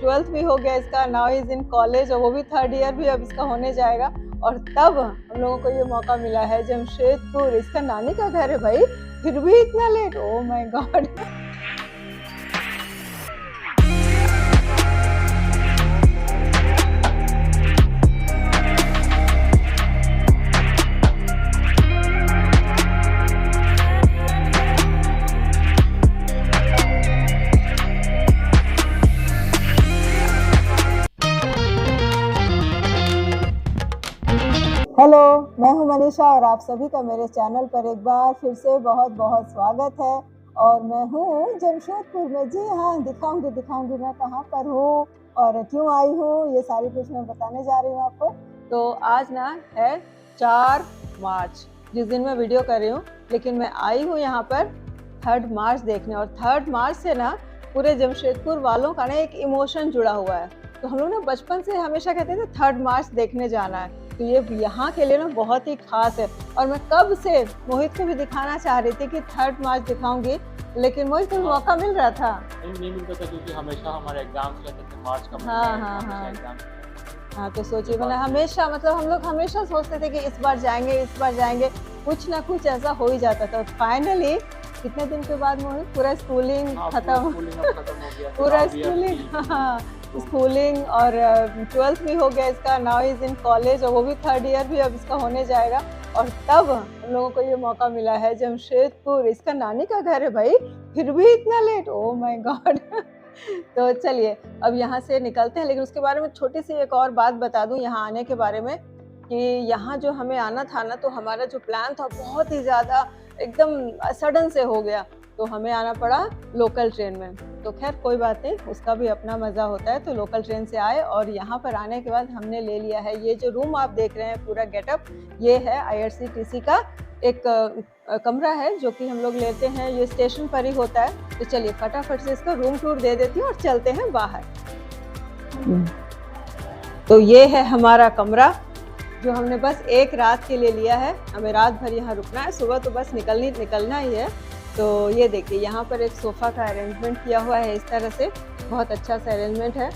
12th भी हो गया इसका, नाउ इज इन कॉलेज, और वो भी 3rd ईयर भी अब इसका होने जाएगा। और तब हम लोगों को ये मौका मिला है जमशेदपुर, इसका नानी का घर है भाई, फिर भी इतना late, oh my god. Hello, मैं हूं मनीषा और आप सभी का मेरे चैनल पर एक बार फिर से बहुत बहुत स्वागत है। और मैं हूं जमशेदपुर में, जी हाँ, दिखाऊंगी मैं कहां पर हूं और क्यों आई हूं, ये सारी कुछ मैं बताने जा रही हूं आपको। तो आज ना है 4 मार्च, जिस दिन मैं वीडियो कर रही हूँ, लेकिन मैं आई हूँ यहाँ पर 3rd मार्च देखने। और 3rd मार्च से ना पूरे जमशेदपुर वालों का ना एक इमोशन जुड़ा हुआ है। तो हम लोग ना बचपन से हमेशा कहते थे 3rd मार्च देखने जाना है, तो ये यहाँ के लिए ना बहुत ही खास है। और मैं कब से मोहित को भी दिखाना चाह रही थी कि 3rd मार्च दिखाऊंगी, लेकिन मोहित को मौका मिल रहा था। नहीं मिलता था क्योंकि हमेशा हमारे एग्जाम्स रहते थे मार्च का हाँ। हाँ, तो सोचिए, मतलब हमेशा, मतलब हम लोग हमेशा सोचते थे कि इस बार जाएंगे, कुछ ना कुछ ऐसा हो ही जाता था। फाइनली कितने दिन के बाद मोहित पूरा स्कूलिंग खत्म हो गया, पूरा स्कूलिंग और 12th भी हो गया इसका, नाउ इज इन कॉलेज, और वो भी 3rd ईयर भी अब इसका होने जाएगा। और तब हम लोगों को ये मौका मिला है जमशेदपुर, इसका नानी का घर है भाई, फिर भी इतना लेट, ओ माय गॉड। तो चलिए अब यहाँ से निकलते हैं, लेकिन उसके बारे में छोटी सी एक और बात बता दूं यहाँ आने के बारे में, कि यहाँ जो हमें आना था ना, तो हमारा जो प्लान था बहुत ही ज़्यादा एकदम सडन से हो गया, तो हमें आना पड़ा लोकल ट्रेन में। तो खैर कोई बात नहीं, उसका भी अपना मज़ा होता है। तो लोकल ट्रेन से आए और यहाँ पर आने के बाद हमने ले लिया है ये जो रूम आप देख रहे हैं, पूरा गेटअप, ये है IRCTC का एक कमरा है जो कि हम लोग लेते हैं, ये स्टेशन पर ही होता है। तो चलिए फटाफट से इसका रूम टूर दे देती हूँ और चलते हैं बाहर। तो ये है हमारा कमरा जो हमने बस एक रात के लिए लिया है, हमें रात भर यहाँ रुकना है, सुबह तो बस निकलना ही है। तो ये देखिए यहाँ पर एक सोफ़ा का अरेंजमेंट किया हुआ है, इस तरह से बहुत अच्छा सा अरेंजमेंट है।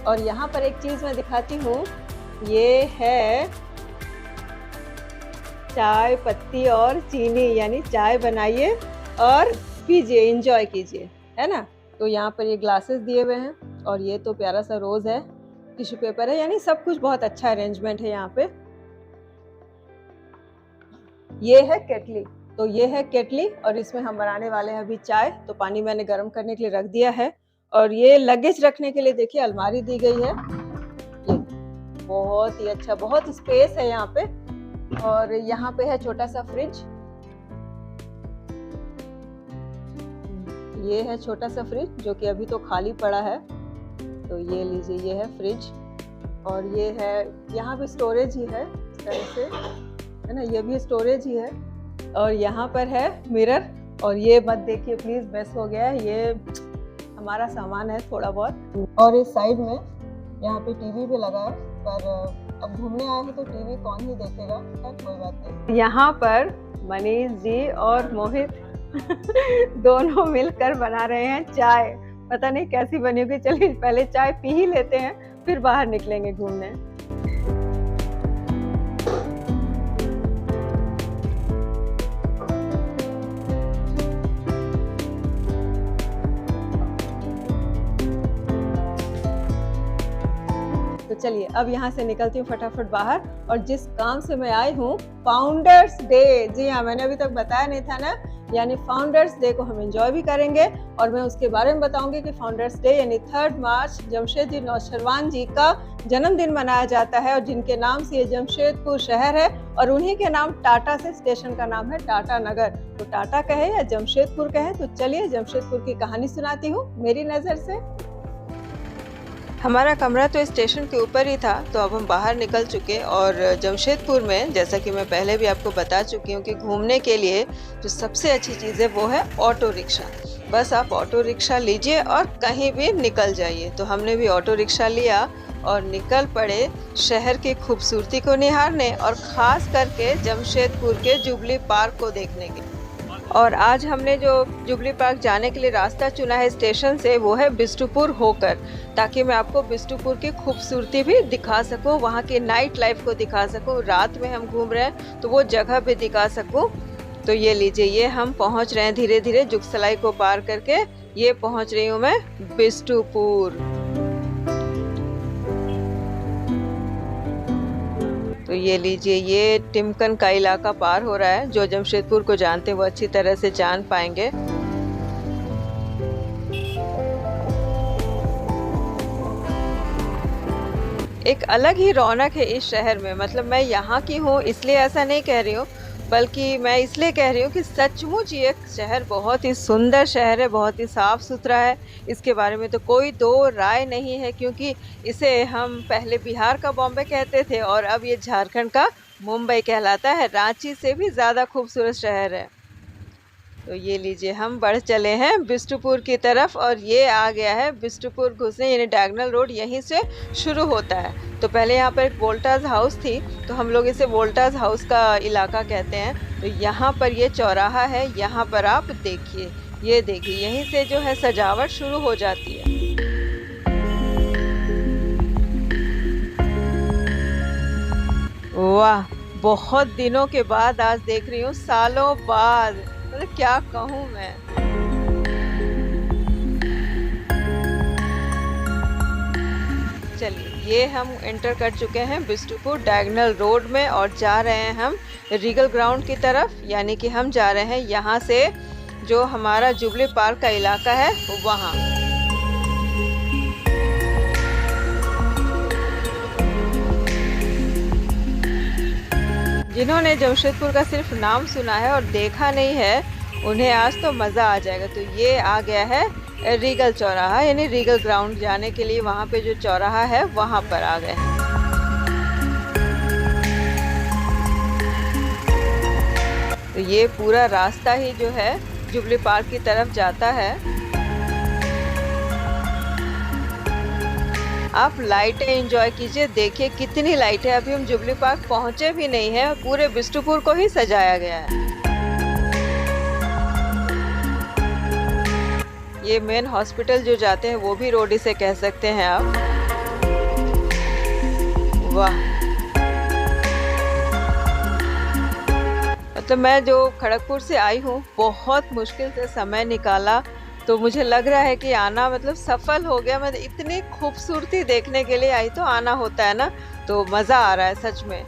और यहाँ पर एक चीज़ मैं दिखाती हूँ, ये है चाय पत्ती और चीनी, यानी चाय बनाइए और पीजिए, एंजॉय कीजिए, है ना। तो यहाँ पर ये ग्लासेस दिए हुए हैं और ये तो प्यारा सा रोज़ है, टिश्यू पेपर है, यानी सब कुछ बहुत अच्छा अरेंजमेंट है यहाँ पे। ये है केटली, तो ये है केटली और इसमें हम बनाने वाले हैं अभी चाय। तो पानी मैंने गर्म करने के लिए रख दिया है। और ये लगेज रखने के लिए देखिए अलमारी दी गई है, ये बहुत ही अच्छा, बहुत स्पेस है यहाँ पे। और यहाँ पे है छोटा सा फ्रिज, ये है छोटा सा फ्रिज जो कि अभी तो खाली पड़ा है। तो ये लीजिए, ये है फ्रिज। और ये है, यहाँ पे स्टोरेज ही है इस तरह से, है ना, ये भी स्टोरेज ही है। और यहाँ पर है मिरर, और ये मत देखिए प्लीज, बेस्ट हो गया है, ये हमारा सामान है थोड़ा बहुत। और इस साइड में यहाँ पे टीवी भी लगा है, पर अब घूमने आए हैं तो टीवी कौन ही देखेगा, कोई बात नहीं। यहाँ पर मनीष जी और मोहित दोनों मिलकर बना रहे हैं चाय, पता नहीं कैसी बनी होगी। चलिए पहले चाय पी ही लेते हैं, फिर बाहर निकलेंगे घूमने। तो चलिए अब यहाँ से निकलती हूँ फटाफट बाहर। और जिस काम से मैं आई हूँ, फाउंडर्स डे, जी हाँ, मैंने अभी तक बताया नहीं था ना, यानी फाउंडर्स डे को हम एंजॉय भी करेंगे। और मैं उसके बारे में बताऊंगी कि फाउंडर्स डे यानी 3rd मार्च जमशेदजी नौशरवान जी का जन्मदिन मनाया जाता है, और जिनके नाम से ये जमशेदपुर शहर है, और उन्हीं के नाम टाटा से स्टेशन का नाम है टाटा नगर। तो टाटा कहे या जमशेदपुर कहे, तो चलिए जमशेदपुर की कहानी सुनाती हूँ मेरी नज़र से। हमारा कमरा तो स्टेशन के ऊपर ही था, तो अब हम बाहर निकल चुके। और जमशेदपुर में, जैसा कि मैं पहले भी आपको बता चुकी हूँ, कि घूमने के लिए जो सबसे अच्छी चीज़ है वो है ऑटो रिक्शा। बस आप ऑटो रिक्शा लीजिए और कहीं भी निकल जाइए। तो हमने भी ऑटो रिक्शा लिया और निकल पड़े शहर की खूबसूरती को निहारने, और ख़ास करके जमशेदपुर के जुबली पार्क को देखने के। और आज हमने जो जुबली पार्क जाने के लिए रास्ता चुना है स्टेशन से, वो है बिष्टुपुर होकर, ताकि मैं आपको बिष्टुपुर की खूबसूरती भी दिखा सकूं, वहाँ की नाइट लाइफ को दिखा सकूं, रात में हम घूम रहे हैं तो वो जगह भी दिखा सकूं। तो ये लीजिए, ये हम पहुँच रहे हैं धीरे धीरे जुगसलाई को पार करके। ये पहुँच रही हूँ मैं बिष्टुपुर। तो ये लीजिए, ये टिमकन का इलाका पार हो रहा है। जो जमशेदपुर को जानते हैं वो अच्छी तरह से जान पाएंगे। एक अलग ही रौनक है इस शहर में। मतलब मैं यहाँ की हूँ इसलिए ऐसा नहीं कह रही हूँ, बल्कि मैं इसलिए कह रही हूँ कि सचमुच ये शहर बहुत ही सुंदर शहर है, बहुत ही साफ़ सुथरा है। इसके बारे में तो कोई दो राय नहीं है, क्योंकि इसे हम पहले बिहार का बॉम्बे कहते थे और अब ये झारखंड का मुंबई कहलाता है। रांची से भी ज़्यादा खूबसूरत शहर है। तो ये लीजिए, हम बढ़ चले हैं बिष्टुपुर की तरफ और ये आ गया है बिष्टुपुर घुसने, यानी डायगोनल रोड यहीं से शुरू होता है। तो पहले यहाँ पर एक वोल्टास हाउस थी, तो हम लोग इसे वोल्टास हाउस का इलाका कहते हैं। तो यहाँ पर ये चौराहा है, यहाँ पर आप देखिए, ये देखिए, यहीं से जो है सजावट शुरू हो जाती है। वाह, बहुत दिनों के बाद आज देख रही हूँ, सालों बाद, मतलब क्या कहूँ मैं। चलिए, ये हम एंटर कर चुके हैं बिष्टुपुर डायगोनल रोड में और जा रहे हैं हम रीगल ग्राउंड की तरफ, यानी कि हम जा रहे हैं यहाँ से जो हमारा जुबली पार्क का इलाका है वहाँ। जिन्होंने जमशेदपुर का सिर्फ नाम सुना है और देखा नहीं है, उन्हें आज तो मज़ा आ जाएगा। तो ये आ गया है रीगल चौराहा, यानी रीगल ग्राउंड जाने के लिए वहाँ पे जो चौराहा है वहाँ पर आ गए हैं। तो ये पूरा रास्ता ही जो है जुबली पार्क की तरफ जाता है। आप लाइटें एंजॉय कीजिए, देखिए कितनी लाइटें। अभी हम जुबली पार्क पहुंचे भी नहीं हैं, पूरे बिष्टुपुर को ही सजाया गया है। ये मेन हॉस्पिटल जो जाते हैं वो भी रोड से कह सकते हैं आप। वाह, मतलब मैं जो खड़गपुर से आई हूँ, बहुत मुश्किल से समय निकाला, तो मुझे लग रहा है कि आना मतलब सफल हो गया। मैं इतनी खूबसूरती देखने के लिए आई, तो आना होता है ना, तो मज़ा आ रहा है सच में।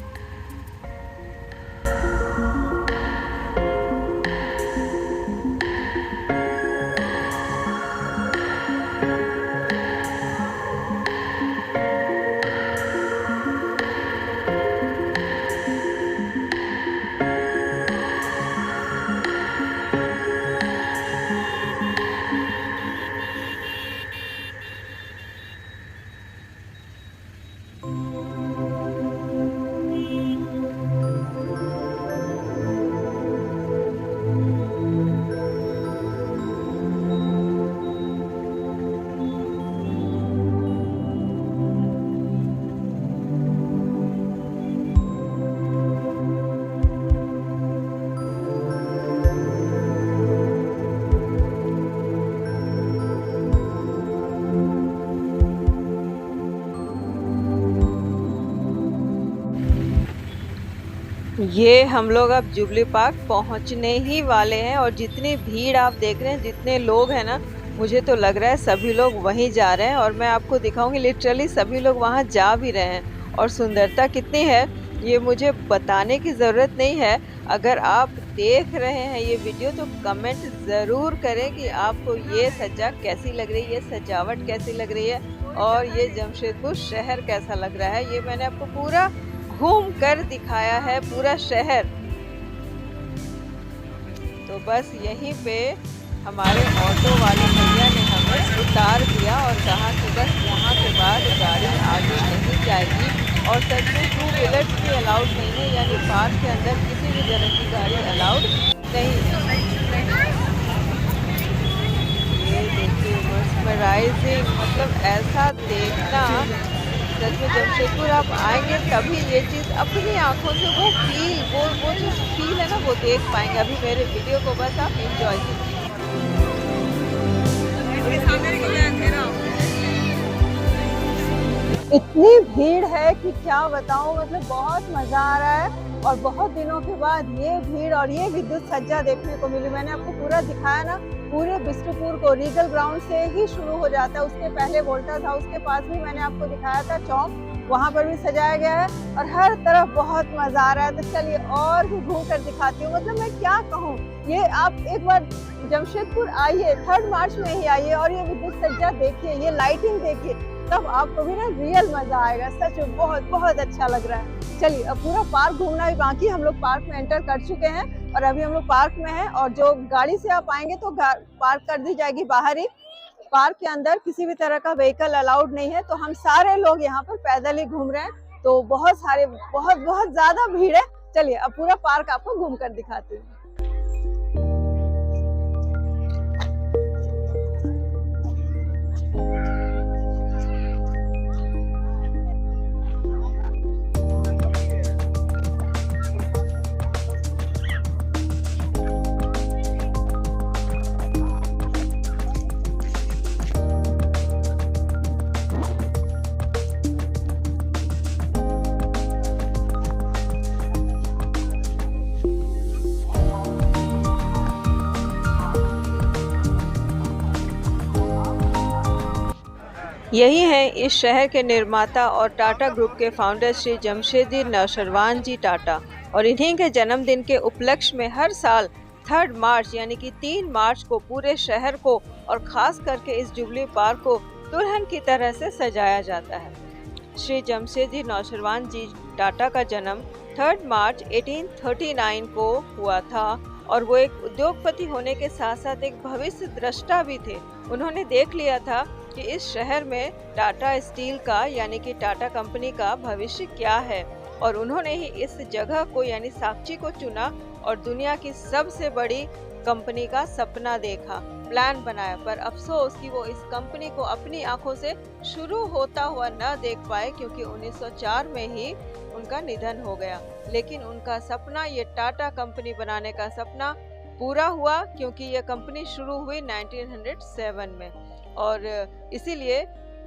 ये हम लोग अब जुबली पार्क पहुंचने ही वाले हैं और जितनी भीड़ आप देख रहे हैं, जितने लोग हैं ना, मुझे तो लग रहा है सभी लोग वहीं जा रहे हैं। और मैं आपको दिखाऊंगी, लिटरली सभी लोग वहां जा भी रहे हैं। और सुंदरता कितनी है ये मुझे बताने की ज़रूरत नहीं है। अगर आप देख रहे हैं ये वीडियो तो कमेंट ज़रूर करें कि आपको ये सज्जा कैसी लग रही है, ये सजावट कैसी लग रही है और ये जमशेदपुर शहर कैसा लग रहा है। ये मैंने आपको पूरा घूम कर दिखाया है, पूरा शहर। तो बस यहीं पे हमारे ऑटो वाले भैया ने हमें उतार दिया और कहा कि बस यहाँ के बाद गाड़ी आगे नहीं जाएगी। और सच में 2 व्हीलर्स भी अलाउड नहीं है, यानी पार्क के अंदर किसी भी तरह की गाड़ी अलाउड नहीं है। ये देखिए, मस्मराइजिंग, मतलब ऐसा देखना सच में जमशेदपुर आप आएंगे तभी ये चीज़ अपनी आंखों से वो फील वो जो फील है ना वो देख पाएंगे। अभी मेरे वीडियो को बस आप एंजॉय कीजिए। इतनी भीड़ है कि क्या बताऊं, मतलब बहुत मजा आ रहा है और बहुत दिनों के बाद ये भीड़ और ये विद्युत सज्जा देखने को मिली। मैंने आपको पूरा दिखाया ना, पूरे बिष्टुपुर को रीगल ग्राउंड से ही शुरू हो जाता है, उसके पहले वोल्टास हाउस के पास भी मैंने आपको दिखाया था चौक, वहां पर भी सजाया गया है और हर तरफ बहुत मजा आ रहा है। तो चलिए और भी घूम कर दिखाती हूँ। मतलब मैं क्या कहूँ, ये आप एक बार जमशेदपुर आइए, 3 मार्च में ही आइए और ये विद्युत सज्जा देखिए, ये लाइटिंग देखिए, तब आपको भी ना रियल मजा आएगा। सच में बहुत बहुत अच्छा लग रहा है। चलिए अब पूरा पार्क घूमना भी बाकी, हम लोग पार्क में एंटर कर चुके हैं और अभी हम लोग पार्क में हैं और जो गाड़ी से आप आएंगे तो पार्क कर दी जाएगी बाहर ही। पार्क के अंदर किसी भी तरह का व्हीकल अलाउड नहीं है, तो हम सारे लोग यहाँ पर पैदल ही घूम रहे हैं। तो बहुत सारे बहुत ज्यादा भीड़ है। चलिए अब पूरा पार्क आपको घूम कर दिखाती हूँ। यही हैं इस शहर के निर्माता और टाटा ग्रुप के फाउंडर श्री जमशेदजी नौशरवान जी टाटा, और इन्हीं के जन्मदिन के उपलक्ष्य में हर साल 3 मार्च यानी कि 3 मार्च को पूरे शहर को और खास करके इस जुबली पार्क को दुल्हन की तरह से सजाया जाता है। श्री जमशेदजी नौशरवान जी टाटा का जन्म 3 मार्च 1839 को हुआ था और वो एक उद्योगपति होने के साथ साथ एक भविष्य दृष्टा भी थे। उन्होंने देख लिया था कि इस शहर में टाटा स्टील का यानी कि टाटा कंपनी का भविष्य क्या है, और उन्होंने ही इस जगह को यानी साक्षी को चुना और दुनिया की सबसे बड़ी कंपनी का सपना देखा, प्लान बनाया। पर अफसोस कि वो इस कंपनी को अपनी आंखों से शुरू होता हुआ न देख पाए, क्योंकि 1904 में ही उनका निधन हो गया। लेकिन उनका सपना, ये टाटा कंपनी बनाने का सपना पूरा हुआ, क्योंकि ये कंपनी शुरू हुई 1907 में और इसीलिए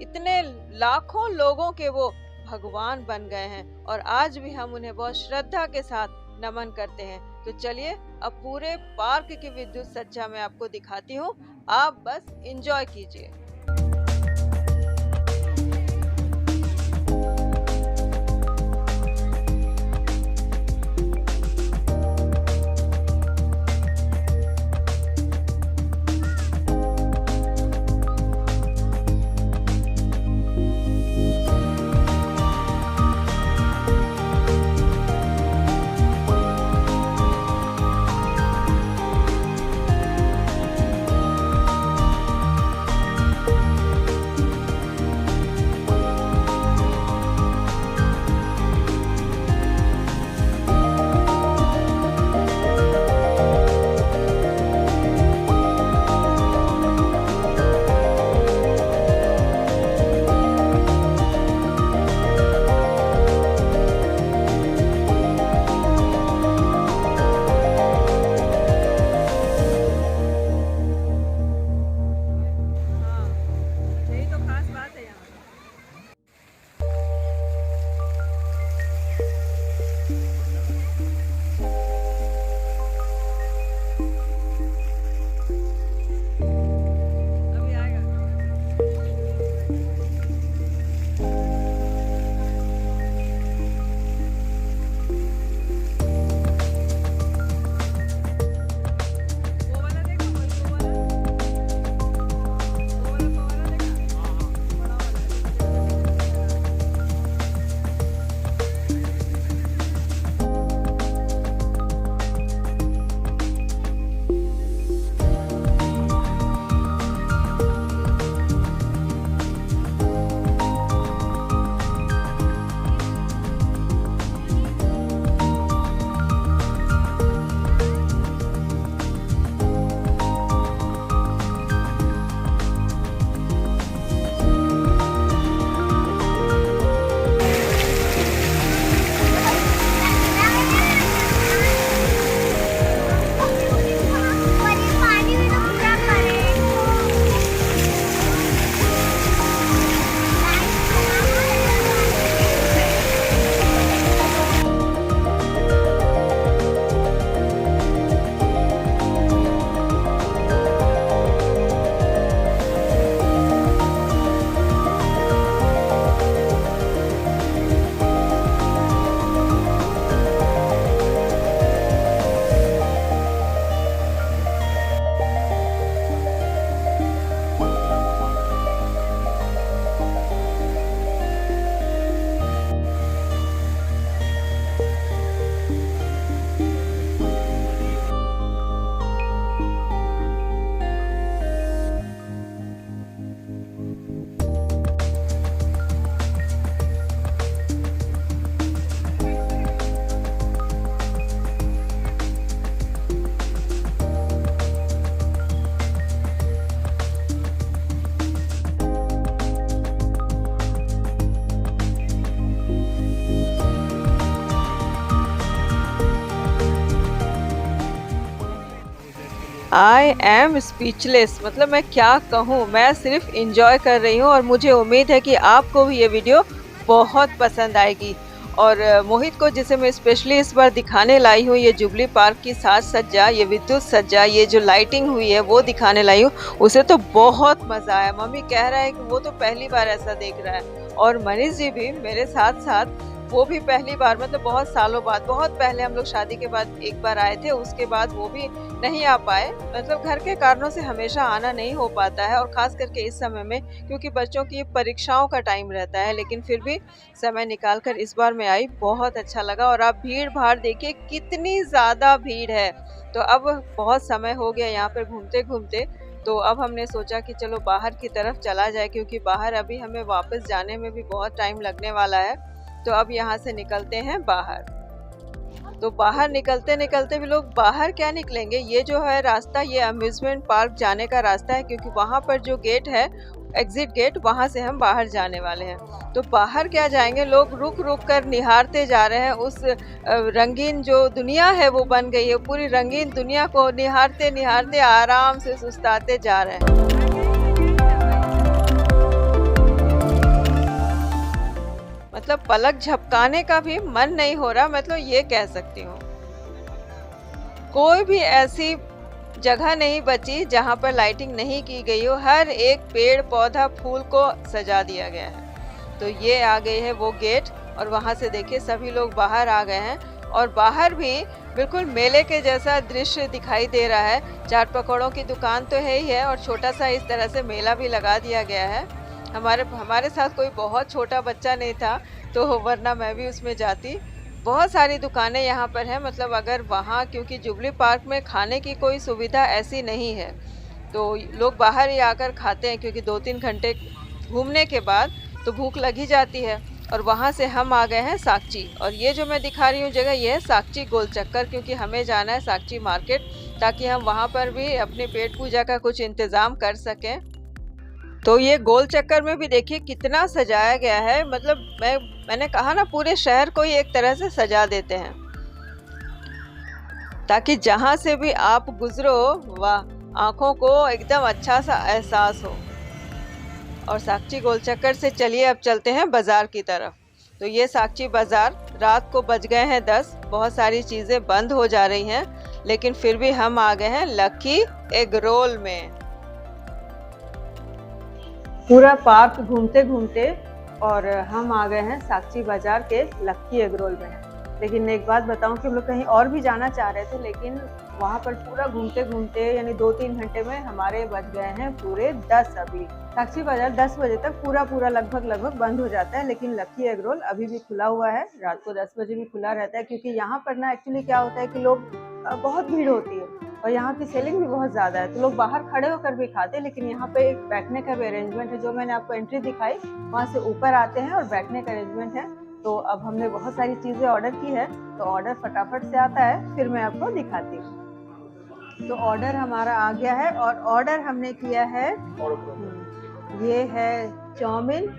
इतने लाखों लोगों के वो भगवान बन गए हैं और आज भी हम उन्हें बहुत श्रद्धा के साथ नमन करते हैं। तो चलिए अब पूरे पार्क की विद्युत सज्जा मैं आपको दिखाती हूँ, आप बस एंजॉय कीजिए। आई एम स्पीचलेस, मतलब मैं क्या कहूँ, मैं सिर्फ इंजॉय कर रही हूँ और मुझे उम्मीद है कि आपको भी ये वीडियो बहुत पसंद आएगी। और मोहित को जिसे मैं स्पेशली इस बार दिखाने लाई हूँ, ये जुबली पार्क की साज सज्जा, ये विद्युत सज्जा, ये जो लाइटिंग हुई है वो दिखाने लाई हूँ, उसे तो बहुत मज़ा आया। मम्मी कह रहा है कि वो तो पहली बार ऐसा देख रहा है, और मनीष जी भी मेरे साथ साथ, वो भी पहली बार, मतलब बहुत सालों बाद, बहुत पहले हम लोग शादी के बाद एक बार आए थे, उसके बाद वो भी नहीं आ पाए, मतलब घर के कारणों से हमेशा आना नहीं हो पाता है, और खास करके इस समय में क्योंकि बच्चों की परीक्षाओं का टाइम रहता है, लेकिन फिर भी समय निकाल कर इस बार मैं आई, बहुत अच्छा लगा। और आप भीड़ भाड़ देखिए कितनी ज़्यादा भीड़ है। तो अब बहुत समय हो गया यहाँ पर घूमते घूमते, तो अब हमने सोचा कि चलो बाहर की तरफ चला जाए, क्योंकि बाहर अभी हमें वापस जाने में भी बहुत टाइम लगने वाला है। तो अब यहाँ से निकलते हैं बाहर। तो बाहर निकलते निकलते भी लोग बाहर क्या निकलेंगे, ये जो है रास्ता, ये अम्यूजमेंट पार्क जाने का रास्ता है, क्योंकि वहाँ पर जो गेट है, एग्जिट गेट, वहाँ से हम बाहर जाने वाले हैं। तो बाहर क्या जाएंगे, लोग रुक रुक कर निहारते जा रहे हैं उस रंगीन जो दुनिया है वो बन गई है, पूरी रंगीन दुनिया को निहारते निहारते आराम से सुस्ताते जा रहे हैं। मतलब पलक झपकाने का भी मन नहीं हो रहा, मतलब ये कह सकती हूँ। कोई भी ऐसी जगह नहीं बची जहाँ पर लाइटिंग नहीं की गई हो, हर एक पेड़ पौधा फूल को सजा दिया गया है। तो ये आ गई है वो गेट, और वहाँ से देखिए सभी लोग बाहर आ गए हैं, और बाहर भी बिल्कुल मेले के जैसा दृश्य दिखाई दे रहा है। चाट पकौड़ों की दुकान तो है ही है, और छोटा सा इस तरह से मेला भी लगा दिया गया है। हमारे साथ कोई बहुत छोटा बच्चा नहीं था, तो वरना मैं भी उसमें जाती। बहुत सारी दुकानें यहाँ पर हैं, मतलब अगर वहाँ, क्योंकि जुबली पार्क में खाने की कोई सुविधा ऐसी नहीं है, तो लोग बाहर ही आकर खाते हैं, क्योंकि 2-3 घंटे घूमने के बाद तो भूख लग ही जाती है। और वहाँ से हम आ गए हैं साकची, और ये जो मैं दिखा रही हूँ जगह, ये है साकची गोल चक्कर, क्योंकि हमें जाना है साकची मार्केट, ताकि हम वहाँ पर भी अपने पेट पूजा का कुछ इंतज़ाम कर सकें। तो ये गोल चक्कर में भी देखिए कितना सजाया गया है, मतलब मैंने कहा ना, पूरे शहर को ही एक तरह से सजा देते हैं, ताकि जहाँ से भी आप गुजरो, वाह, आँखों को एकदम अच्छा सा एहसास हो। और साकची गोल चक्कर से चलिए अब चलते हैं बाज़ार की तरफ। तो ये साकची बाज़ार, रात को बज गए हैं 10, बहुत सारी चीज़ें बंद हो जा रही हैं, लेकिन फिर भी हम आ गए हैं लकी एग रोल में। पूरा पार्क घूमते घूमते और हम आ गए हैं साकची बाजार के लक्की एग रोल में। लेकिन एक बात बताऊं कि हम लोग कहीं और भी जाना चाह रहे थे, लेकिन वहाँ पर पूरा घूमते घूमते यानी 2-3 घंटे में हमारे बज गए हैं पूरे 10। अभी साकची बाजार 10 बजे तक पूरा लगभग बंद हो जाता है, लेकिन लक्की एग रोल अभी भी खुला हुआ है, रात को 10 बजे भी खुला रहता है। क्योंकि यहाँ पर ना एक्चुअली क्या होता है कि लोग बहुत भीड़ होती है और यहाँ की सेलिंग भी बहुत ज़्यादा है, तो लोग बाहर खड़े होकर भी खाते हैं, लेकिन यहाँ पे एक बैठने का भी अरेंजमेंट है। जो मैंने आपको एंट्री दिखाई, वहाँ से ऊपर आते हैं और बैठने का अरेंजमेंट है। तो अब हमने बहुत सारी चीज़ें ऑर्डर की है, तो ऑर्डर फटाफट से आता है, फिर मैं आपको दिखाती हूँ। तो ऑर्डर हमारा आ गया है, और ऑर्डर हमने किया है, ये है चाउमीन,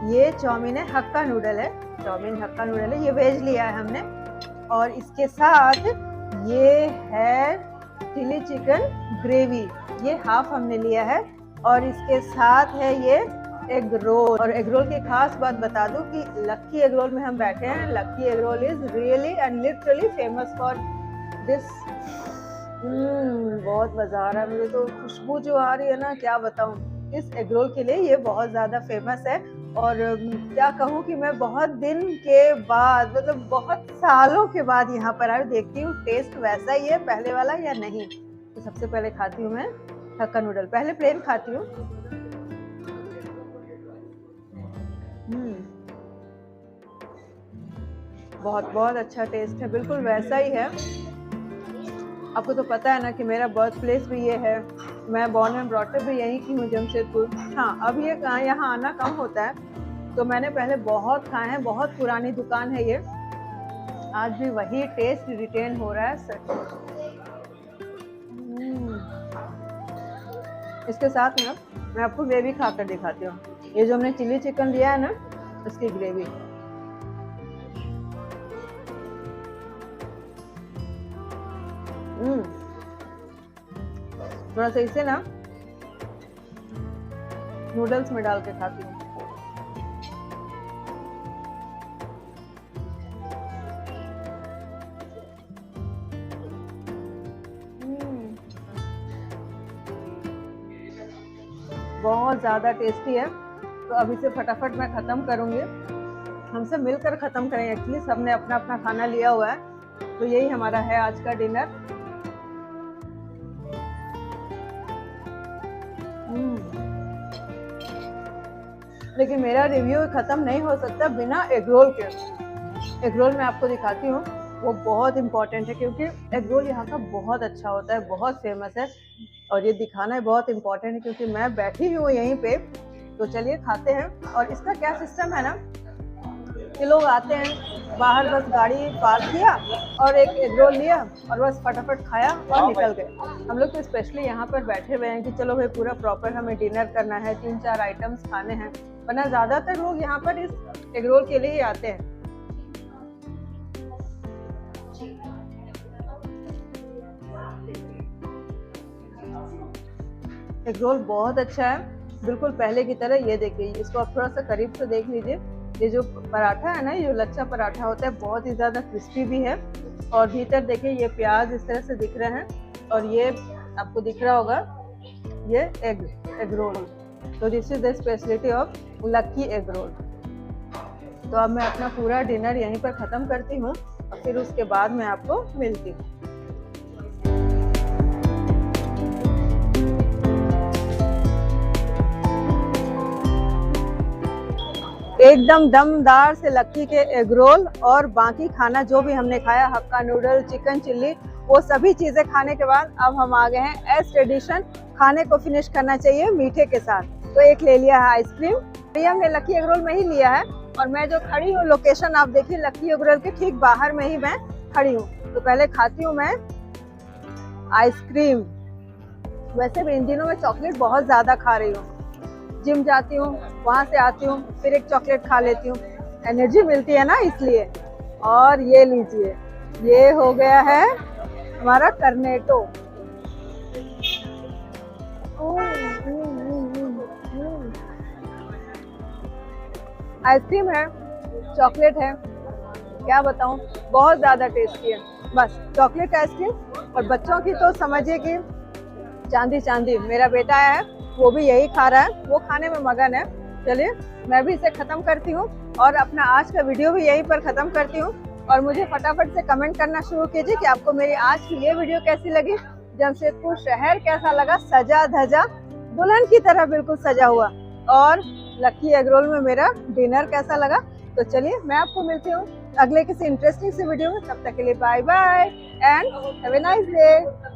ये चाउमीन है, हक्का नूडल है, चाउमीन हक्का नूडल है, ये वेज लिया है हमने। और इसके साथ ये है चिली चिकन ग्रेवी, ये हाफ हमने लिया है। और इसके साथ है ये एग रोल। और एग रोल की खास बात बता दूं कि लक्की एग रोल में हम बैठे हैं। Lucky egg roll is really and literally famous for this. बहुत मजा आ रहा है मुझे, तो खुशबू जो आ रही है ना, क्या बताऊं, इस एग रोल के लिए ये बहुत ज़्यादा फेमस है। और क्या कहूँ कि मैं बहुत दिन के बाद, मतलब बहुत सालों के बाद यहाँ पर आई, देखती हूँ टेस्ट वैसा ही है पहले वाला या नहीं। तो सबसे पहले खाती हूँ मैं हक्का नूडल, पहले प्लेन खाती हूँ। बहुत अच्छा टेस्ट है, बिल्कुल वैसा ही है। आपको तो पता है ना कि मेरा बर्थ प्लेस भी ये है, मैं बॉर्न एंड ब्रॉट अप भी यहीं की हूँ, जमशेदपुर। हाँ, अब ये यहाँ आना कम होता है, तो मैंने पहले बहुत खाए हैं, बहुत पुरानी दुकान है ये, आज भी वही टेस्ट रिटेन हो रहा है सच। इसके साथ ना मैं आपको ग्रेवी खाकर दिखाती हूँ। ये जो हमने चिली चिकन लिया है ना, उसकी ग्रेवी, थोड़ा सा इसे ना नूडल्स में डाल के खाती हूँ। बहुत ज़्यादा टेस्टी है। तो अब इसे फटाफट मैं ख़त्म करूँगी। हम सब मिलकर ख़त्म करेंगे, एक्चुअली सबने अपना अपना खाना लिया हुआ है। तो यही हमारा है आज का डिनर। लेकिन मेरा रिव्यू ख़त्म नहीं हो सकता बिना एग रोल के। एग रोल मैं आपको दिखाती हूँ, वो बहुत इम्पॉर्टेंट है क्योंकि एग रोल यहाँ का बहुत अच्छा होता है, बहुत फेमस है। और ये दिखाना बहुत इम्पॉर्टेंट है क्योंकि मैं बैठी हूँ यहीं पे। तो चलिए खाते हैं। और इसका क्या सिस्टम है ना कि लोग आते हैं बाहर, बस गाड़ी पार्क किया और एक एग रोल लिया और बस फटाफट खाया और निकल गए। हम लोग तो स्पेशली यहाँ पर बैठे हुए हैं कि चलो भाई पूरा प्रॉपर हमें डिनर करना है, 3-4 आइटम्स खाने हैं। वरना ज़्यादातर लोग यहाँ पर इस एग रोल के लिए ही आते हैं। एग रोल बहुत अच्छा है, बिल्कुल पहले की तरह। ये देखिए, इसको आप थोड़ा सा करीब से देख लीजिए। ये जो पराठा है ना, ये जो लच्छा पराठा होता है, बहुत ही ज़्यादा क्रिस्पी भी है। और भीतर देखिए ये प्याज इस तरह से दिख रहे हैं। और ये आपको दिख रहा होगा ये एग रोल। तो this is the speciality of lucky egg role. तो अब मैं अपना पूरा डिनर यहीं पर ख़त्म करती हूँ और फिर उसके बाद मैं आपको मिलती हूँ। एकदम दमदार से लक्की के एग रोल और बाकी खाना जो भी हमने खाया, हक्का नूडल, चिकन चिल्ली, वो सभी चीज़ें खाने के बाद अब हम आ गए हैं एज ट्रेडिशन खाने को फिनिश करना चाहिए मीठे के साथ। तो एक ले लिया है आइसक्रीम। ये हमने लक्की एग रोल में ही लिया है। और मैं जो खड़ी हूँ, लोकेशन आप देखिए, लक्की एग रोल के ठीक बाहर में ही मैं खड़ी हूँ। तो पहले खाती हूँ मैं आइसक्रीम। वैसे भी इन दिनों में चॉकलेट बहुत ज़्यादा खा रही हूँ। जिम जाती हूँ, वहाँ से आती हूँ, फिर एक चॉकलेट खा लेती हूँ, एनर्जी मिलती है ना, इसलिए। और ये लीजिए, ये हो गया है हमारा कर्नेटो। आइसक्रीम है, चॉकलेट है, क्या बताऊँ, बहुत ज़्यादा टेस्टी है। बस चॉकलेट आइसक्रीम। और बच्चों की तो समझिए कि चांदी चांदी। मेरा बेटा है, वो भी यही खा रहा है, वो खाने में मगन है। चलिए मैं भी इसे ख़त्म करती हूँ और अपना आज का वीडियो भी यहीं पर ख़त्म करती हूँ। और मुझे फटाफट से कमेंट करना शुरू कीजिए कि आपको मेरी आज की ये वीडियो कैसी लगी। जमशेदपुर शहर कैसा लगा, सजा धजा दुल्हन की तरह बिल्कुल सजा हुआ। और लक्की एग रोल में मेरा डिनर कैसा लगा। तो चलिए मैं आपको मिलती हूँ अगले किसी इंटरेस्टिंग से वीडियो में। तब तक के लिए bye bye and have a nice day.